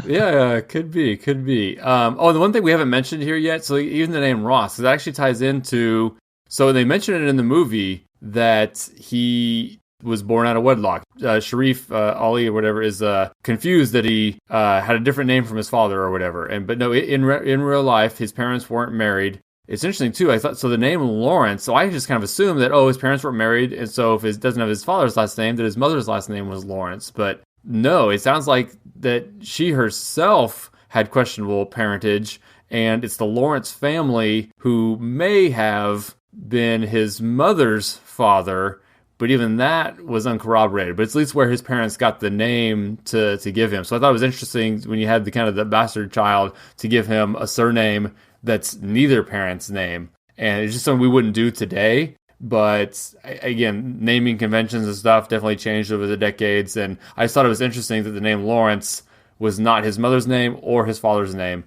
Yeah, could be. The one thing we haven't mentioned here yet, so even the name Ross, it actually ties into, so they mention it in the movie that he was born out of wedlock. Sharif Ali or whatever is confused that he had a different name from his father or whatever. But no, in real life, his parents weren't married. It's interesting too. I thought so. The name Lawrence. So I just kind of assumed that his parents weren't married, and so if it doesn't have his father's last name, that his mother's last name was Lawrence. But no, it sounds like that she herself had questionable parentage, and it's the Lawrence family who may have been his mother's father. But even that was uncorroborated. But it's at least where his parents got the name to give him. So I thought it was interesting when you had the bastard child to give him a surname that's neither parent's name. And it's just something we wouldn't do today. But again, naming conventions and stuff definitely changed over the decades. And I just thought it was interesting that the name Lawrence was not his mother's name or his father's name.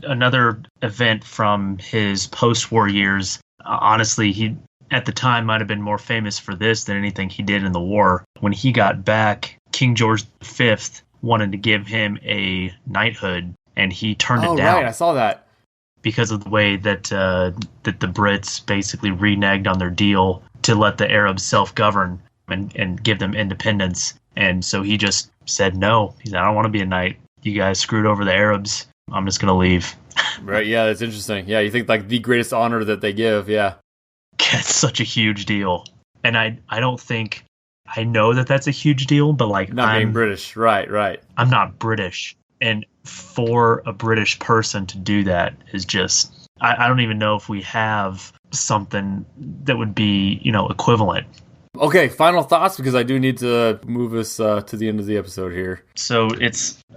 Another event from his post-war years, honestly, he at the time might have been more famous for this than anything he did in the war. When he got back, King George V wanted to give him a knighthood, and he turned it down. Oh, right, I saw that. Because of the way that the Brits basically reneged on their deal to let the Arabs self-govern and give them independence. And so he just said no. He said, I don't want to be a knight. You guys screwed over the Arabs. I'm just going to leave. Right, yeah, that's interesting. Yeah, you think the greatest honor that they give, yeah. It's such a huge deal. And I don't think, I know that that's a huge deal, but not being British, right. I'm not British. And for a British person to do that is just, I don't even know if we have something that would be, equivalent. Okay, final thoughts, because I do need to move us to the end of the episode here. So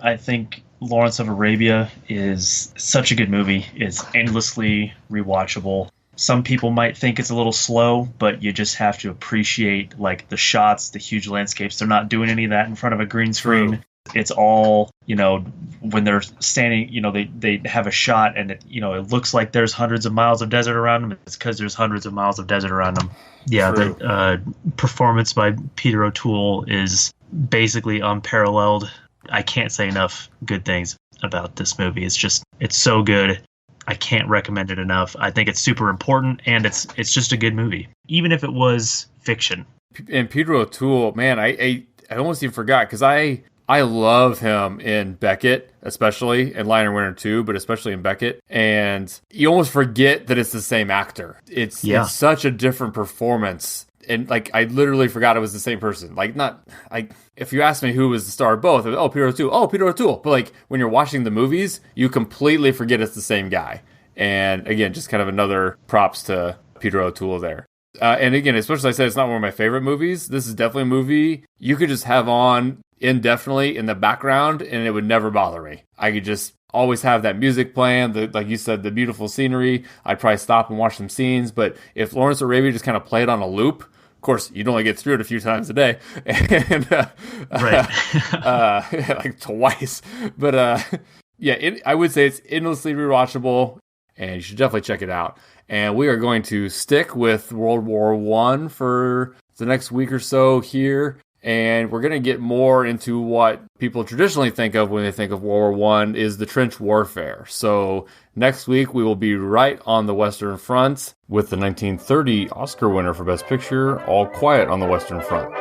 I think Lawrence of Arabia is such a good movie. It's endlessly rewatchable. Some people might think it's a little slow, but you just have to appreciate the shots, the huge landscapes. They're not doing any of that in front of a green screen. True. It's all, when they're standing, they have a shot and it looks like there's hundreds of miles of desert around them. It's because there's hundreds of miles of desert around them. Yeah, True. the performance by Peter O'Toole is basically unparalleled. I can't say enough good things about this movie. It's so good. I can't recommend it enough. I think it's super important, and it's just a good movie, even if it was fiction. And Peter O'Toole, man, I almost even forgot, because I love him in Beckett, especially in Lion and Winter 2, but especially in Beckett. And you almost forget that it's the same actor. It's such a different performance. And I literally forgot it was the same person. If you asked me who was the star of both, Peter O'Toole. But when you're watching the movies, you completely forget it's the same guy. And again, just kind of another props to Peter O'Toole there. And again, especially as I said, it's not one of my favorite movies. This is definitely a movie you could just have on indefinitely in the background and it would never bother me. I could just always have that music playing, like you said, the beautiful scenery. I'd probably stop and watch some scenes. But if Lawrence Arabia just kind of played on a loop, of course, you'd only get through it a few times a day. And, like twice. But I would say it's endlessly rewatchable, and you should definitely check it out. And we are going to stick with World War I for the next week or so here. And we're going to get more into what people traditionally think of when they think of World War I is the trench warfare. So next week, we will be right on the Western Front with the 1930 Oscar winner for Best Picture, All Quiet on the Western Front.